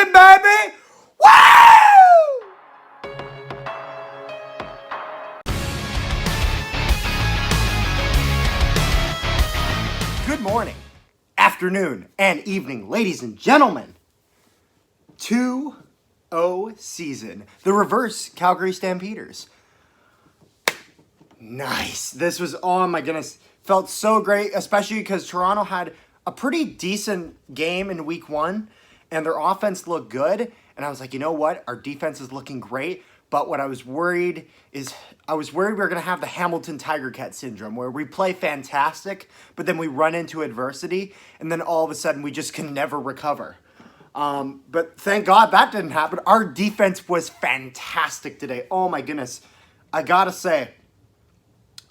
season, baby! Woo! Good morning, afternoon, and evening, ladies and gentlemen. 2-0 season. The reverse Calgary Stampeders. Nice. This was, oh my goodness, felt so great, especially because Toronto had a pretty decent game in week one, and their offense looked good. And I was like, you know what? Our defense is looking great. But what I was worried is, we were going to have the Hamilton Tiger Cat syndrome, where we play fantastic, but then we run into adversity, and then all of a sudden we just can never recover. But thank God that didn't happen. Our defense was fantastic today. Oh my goodness. I gotta say,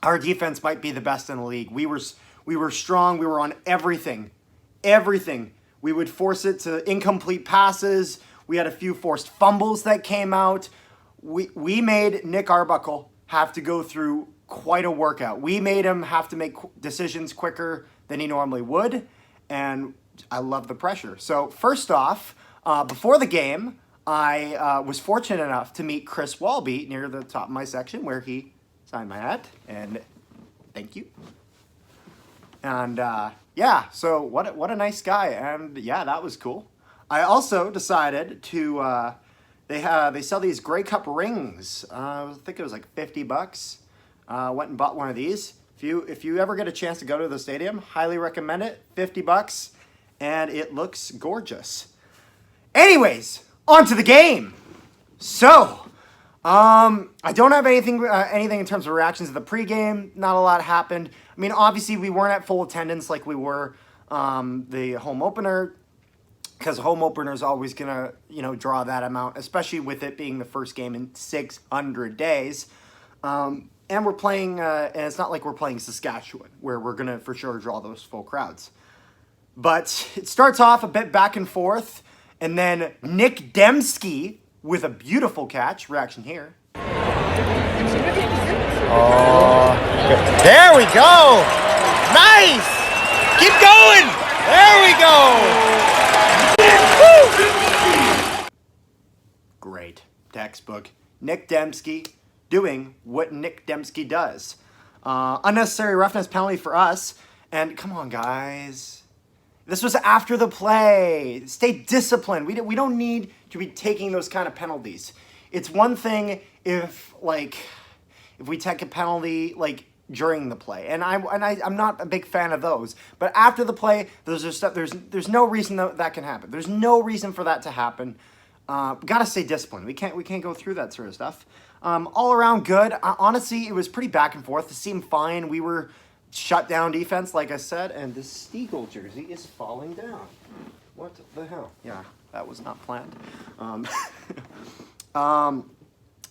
our defense might be the best in the league. We were strong. We were on everything. Everything. We would force it to incomplete passes. We had a few forced fumbles that came out. We made Nick Arbuckle have to go through quite a workout. We made him have to make decisions quicker than he normally would, and I love the pressure. So first off, before the game, I was fortunate enough to meet Chris Walby near the top of my section where he signed my hat, and thank you. And yeah, so what a nice guy, and yeah, that was cool. I also decided to they sell these Grey Cup rings. I think it was like $50. Went and bought one of these. If you ever get a chance to go to the stadium, highly recommend it. $50, and it looks gorgeous. Anyways, on to the game. So, I don't have anything in terms of reactions to the pregame. Not a lot happened. I mean, obviously we weren't at full attendance like we were the home opener, because home opener is always gonna draw that amount, especially with it being the first game in 600 days. And we're playing, and it's not like we're playing Saskatchewan, where we're gonna for sure draw those full crowds. But it starts off a bit back and forth, and then Nick Dembski with a beautiful catch. Reaction here. Oh, there we go. Nice. Keep going. There we go. Woo. Great. Textbook. Nick Dembski doing what Nick Dembski does. Unnecessary roughness penalty for us. And come on, guys. This was after the play. Stay disciplined. We don't need to be taking those kind of penalties. It's one thing if we take a penalty during the play, and I'm not a big fan of those. But after the play, those are stuff. There's no reason that can happen. There's no reason for that to happen. Gotta stay disciplined. We can't go through that sort of stuff. All around good. Honestly, it was pretty back and forth. It seemed fine. We were shut down defense, like I said, and the Stiegel jersey is falling down. What the hell? Yeah, that was not planned.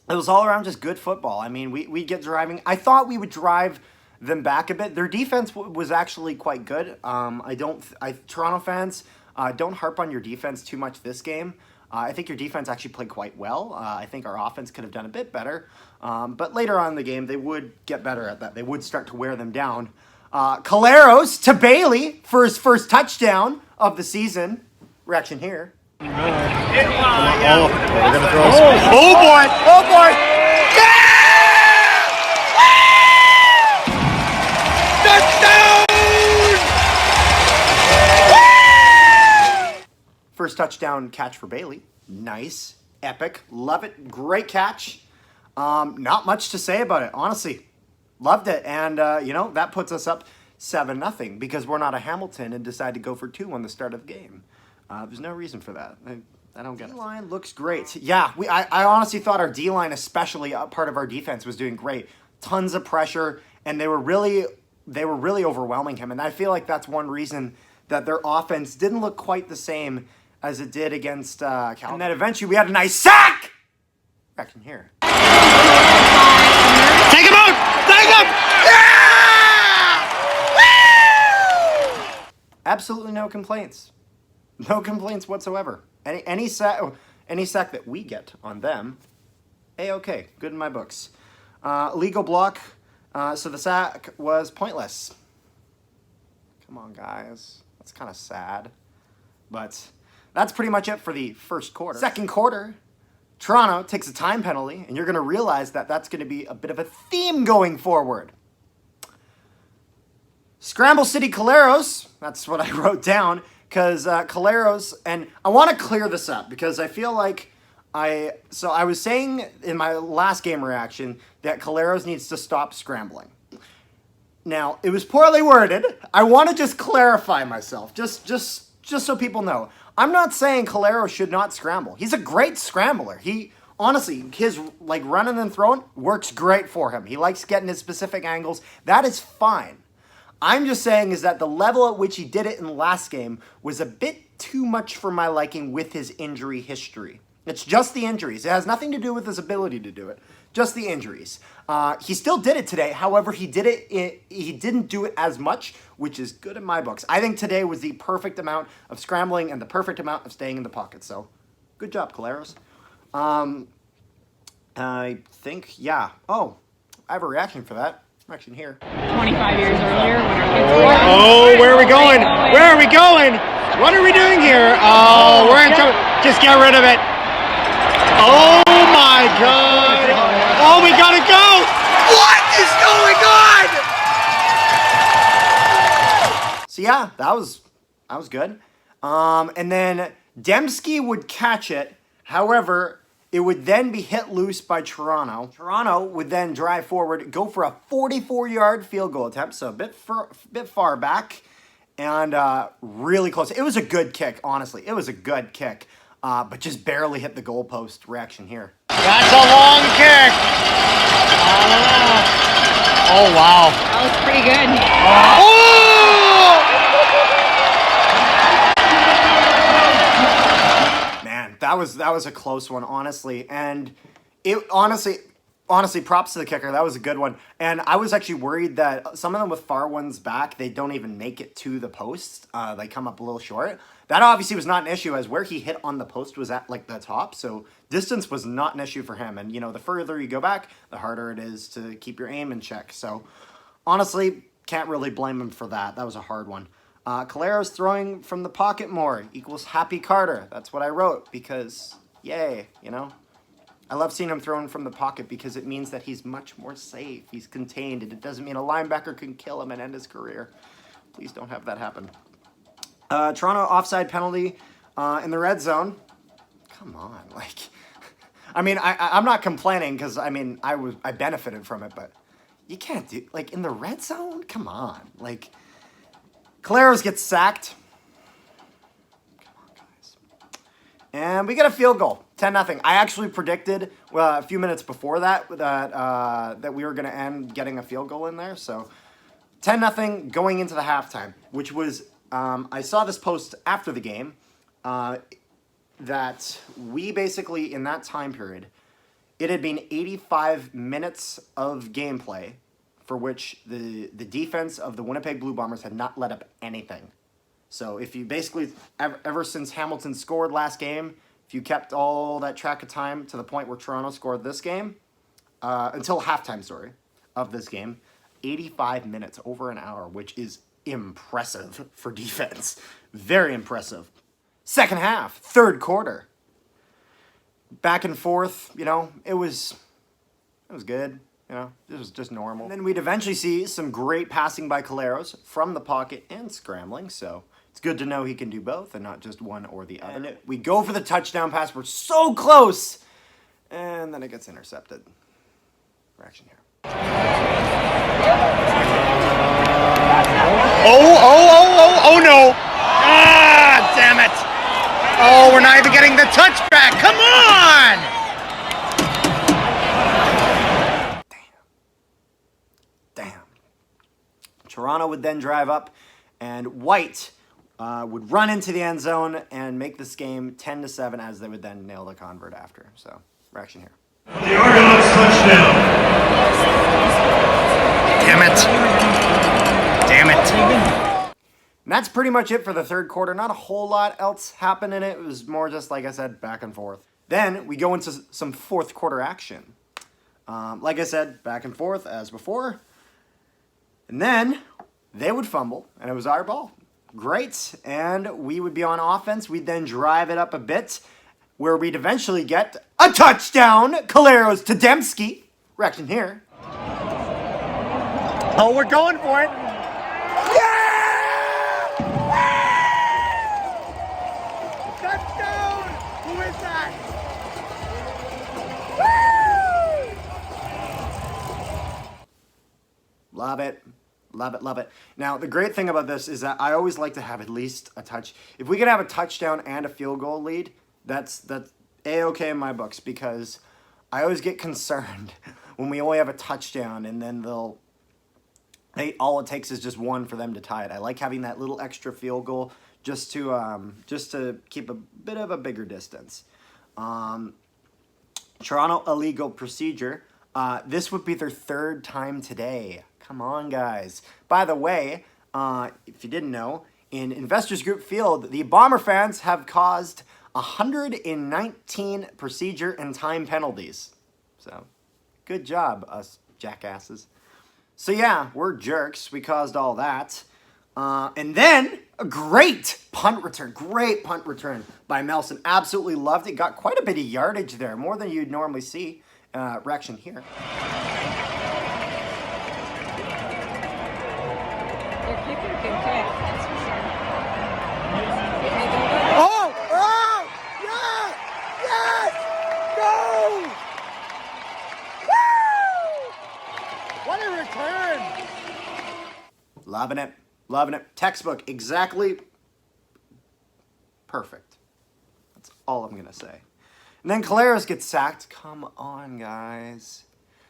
It was all around just good football. I mean, we get driving. I thought we would drive them back a bit. Their defense was actually quite good. Toronto fans, don't harp on your defense too much this game. I think your defense actually played quite well. I think our offense could have done a bit better. But later on in the game, they would get better at that. They would start to wear them down. Caleros to Bailey for his first touchdown of the season. Reaction here. We're gonna throw Oh boy! Oh boy! Touchdown! First touchdown catch for Bailey. Nice. Epic. Love it. Great catch. Not much to say about it, honestly. Loved it. And, that puts us up 7-0 because we're not a Hamilton and decide to go for 2 on the start of the game. There's no reason for that. I don't get it. D-line looks great. Yeah, I honestly thought our D-line, especially part of our defense, was doing great. Tons of pressure, and they were really overwhelming him. And I feel like that's one reason that their offense didn't look quite the same as it did against Calgary. And then eventually we had a nice sack! Back in here. Take him out! Take him! Yeah! Woo! Absolutely no complaints. No complaints whatsoever. Any sack that we get on them, A-okay, good in my books. Legal block, so the sack was pointless. Come on, guys. That's kind of sad. But that's pretty much it for the first quarter. Second quarter, Toronto takes a time penalty, and you're going to realize that that's going to be a bit of a theme going forward. Scramble City Caleros, that's what I wrote down, because Caleros, and I want to clear this up because I feel like I was saying in my last game reaction that Caleros needs to stop scrambling. Now, it was poorly worded. I want to just clarify myself, just so people know. I'm not saying Caleros should not scramble. He's a great scrambler. He, honestly, his like running and throwing works great for him. He likes getting his specific angles. That is fine. I'm just saying is that the level at which he did it in the last game was a bit too much for my liking with his injury history. It's just the injuries. It has nothing to do with his ability to do it. Just the injuries. He still did it today. However, he didn't do it as much, which is good in my books. I think today was the perfect amount of scrambling and the perfect amount of staying in the pocket. So, good job, Caleros. I think, yeah. Oh, I have a reaction for that. Reaction here. 25 years earlier when our kids were Oh, where are we going? Where are we going? What are we doing here? Oh, we're in trouble. Just get rid of it. Oh my God. Oh, we gotta go. What is going on? So yeah, that was good. And then Dembski would catch it. However, it would then be hit loose by Toronto. Toronto would then drive forward, go for a 44-yard field goal attempt, so a bit far back, and really close. It was a good kick, honestly. It was a good kick, but just barely hit the goalpost. Reaction here. That's a long kick. I don't know. Oh, wow. That was pretty good. Oh! That was a close one, honestly, and it honestly, props to the kicker. That was a good one, and I was actually worried that some of them with far ones back, they don't even make it to the post. They come up a little short. That obviously was not an issue, as where he hit on the post was at like the top, so distance was not an issue for him. And you know, the further you go back, the harder it is to keep your aim in check. So honestly, can't really blame him for that. That was a hard one. Caleros throwing from the pocket more equals Happy Carter. That's what I wrote because, yay, you know. I love seeing him throwing from the pocket because it means that he's much more safe. He's contained, and it doesn't mean a linebacker can kill him and end his career. Please don't have that happen. Toronto offside penalty in the red zone. Come on, like, I mean, I'm not complaining because, I mean, I benefited from it, but you can't do, like, in the red zone? Come on, like... Caleros gets sacked. Come on, guys. And we get a field goal, 10-0. I actually predicted a few minutes before that we were going to end getting a field goal in there. So 10-0 going into the halftime, which was, I saw this post after the game, that we basically, in that time period, it had been 85 minutes of gameplay for which the defense of the Winnipeg Blue Bombers had not let up anything. So if you basically, ever since Hamilton scored last game, if you kept all that track of time to the point where Toronto scored this game, until halftime, sorry, of this game, 85 minutes, over an hour, which is impressive for defense. Very impressive. Second half, third quarter. Back and forth, you know, it was good. You know, this was just normal. And then we'd eventually see some great passing by Caleros from the pocket and scrambling, so it's good to know he can do both and not just one or the other. And we go for the touchdown pass. We're so close! And then it gets intercepted. Reaction here. Oh no! Ah, damn it! Oh, we're not even getting the touchback! Come on! Toronto would then drive up, and White would run into the end zone and make this game 10-7, as they would then nail the convert after. So, reaction here. The Argonauts touchdown. Damn it. Damn it. And that's pretty much it for the third quarter. Not a whole lot else happened in it. It was more just, like I said, back and forth. Then we go into some fourth quarter action. Like I said, back and forth as before. And then they would fumble, and it was our ball. great. And we would be on offense. We'd then drive it up a bit, where we'd eventually get a touchdown. Caleros to Dembski. Reaction here. Oh, we're going for it. Touchdown! Who is that? Love it. Love it, love it. Now, the great thing about this is that I always like to have at least a touch. If we could have a touchdown and a field goal lead, that's A-okay in my books, because I always get concerned when we only have a touchdown and then all it takes is just one for them to tie it. I like having that little extra field goal just to keep a bit of a bigger distance. Toronto illegal procedure. This would be their third time today. Come on, guys. By the way, if you didn't know, in Investors Group Field, the Bomber fans have caused 119 procedure and time penalties. So, good job, us jackasses. So yeah, we're jerks. We caused all that. And then, a great punt return by Melson. Absolutely loved it. Got quite a bit of yardage there, more than you'd normally see. Reaction here. Their kicker can kick, that's for sure. Oh! Yes! Yes! Go! Woo! What a return! Loving it. Loving it. Textbook. Exactly perfect. That's all I'm going to say. And then Caleros gets sacked. Come on, guys.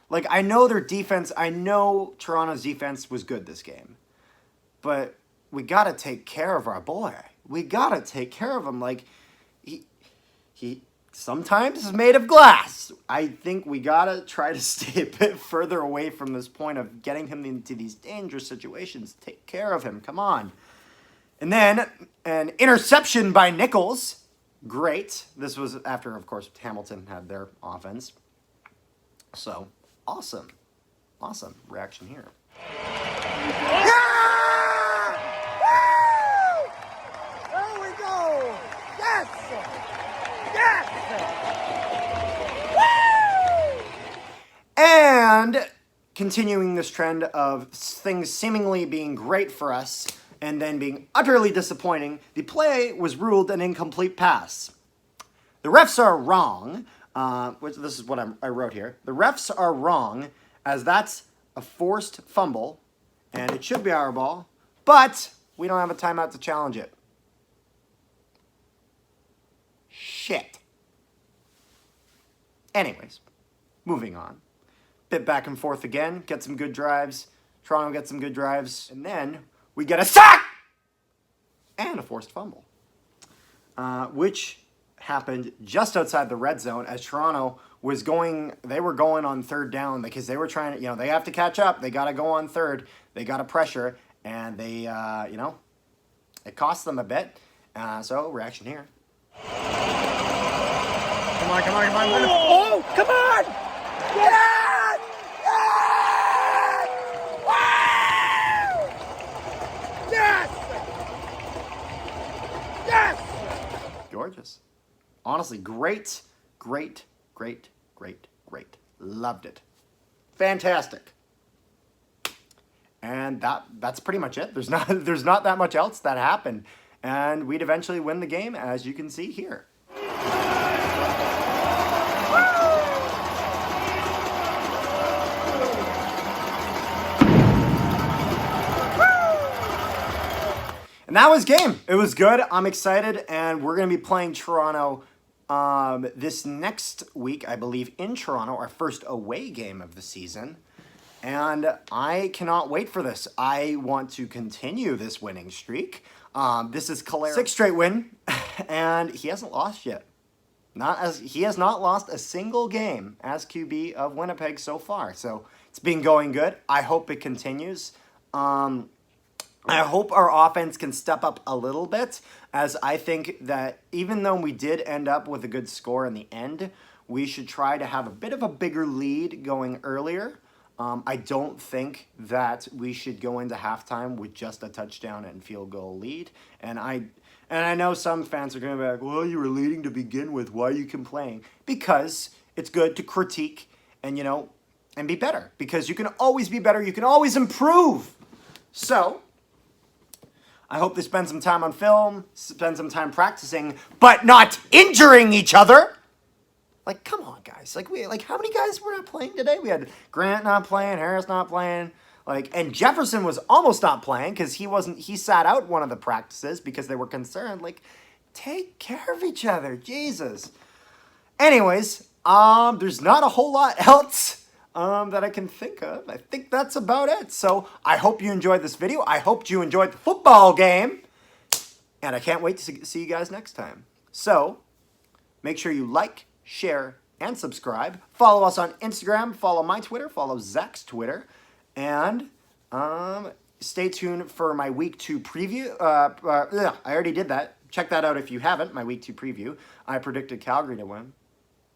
Like, I know their defense. I know Toronto's defense was good this game. But we got to take care of our boy. We got to take care of him. Like, he sometimes is made of glass. I think we got to try to stay a bit further away from this point of getting him into these dangerous situations. Take care of him. Come on. And then an interception by Nichols. Great. This was after, of course, Hamilton had their offense. So, awesome. Awesome reaction here. Yeah! Woo! There we go! Yes! Yes! Woo! And continuing this trend of things seemingly being great for us and then being utterly disappointing, the play was ruled an incomplete pass. The refs are wrong, which this is what I wrote here. The refs are wrong, as that's a forced fumble, and it should be our ball, but we don't have a timeout to challenge it. Shit. Anyways, moving on. Bit back and forth again, get some good drives. Toronto gets some good drives, and then we get a sack! And a forced fumble. Which happened just outside the red zone as Toronto was they were going on third down because they were trying to, they have to catch up. They got to go on third. They got to pressure, and they, it cost them a bit. So, reaction here. Come on, come on, come on. Oh, come on! Yes! Yes! Wow! Yes! Yes! Gorgeous. Honestly, great. Loved it. Fantastic. And that's pretty much it. There's not that much else that happened. And we'd eventually win the game, as you can see here. And that was game. It was good. I'm excited, and we're going to be playing Toronto this next week, I believe, in Toronto, our first away game of the season. And I cannot wait for this. I want to continue this winning streak. This is Caleros' 6th straight win, and he hasn't lost yet. He has not lost a single game as QB of Winnipeg so far. So it's been going good. I hope it continues. I hope our offense can step up a little bit, as I think that even though we did end up with a good score in the end, we should try to have a bit of a bigger lead going earlier. I don't think that we should go into halftime with just a touchdown and field goal lead. And I know some fans are going to be like, well, you were leading to begin with. Why are you complaining? Because it's good to critique and, and be better. Because you can always be better. You can always improve. So, I hope they spend some time on film, spend some time practicing, but not injuring each other. Like, come on, guys. How many guys were not playing today? We had Grant not playing, Harris not playing. And Jefferson was almost not playing because he sat out one of the practices because they were concerned. Take care of each other. Jesus. Anyways, there's not a whole lot else that I can think of. I think that's about it. So I hope you enjoyed this video. I hope you enjoyed the football game. And I can't wait to see you guys next time. So make sure you like, share, and subscribe. Follow us on Instagram. Follow my Twitter. Follow Zach's Twitter. And stay tuned for my Week 2 preview. I already did that. Check that out if you haven't, my Week 2 preview. I predicted Calgary to win.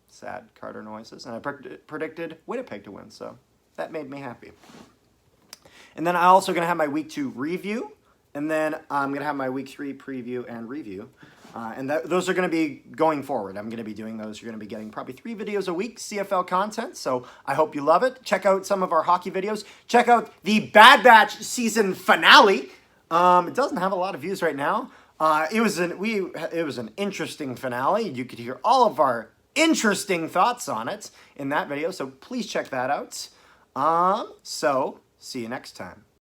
Sad Carter noises. And I predicted Winnipeg to win. So that made me happy. And then I'm also going to have my Week 2 review. And then I'm going to have my Week 3 preview and review. Those are going to be going forward. I'm going to be doing those. You're going to be getting probably 3 videos a week, CFL content. So I hope you love it. Check out some of our hockey videos. Check out the Bad Batch season finale. It doesn't have a lot of views right now. It was an interesting finale. You could hear all of our interesting thoughts on it in that video. So please check that out. So see you next time.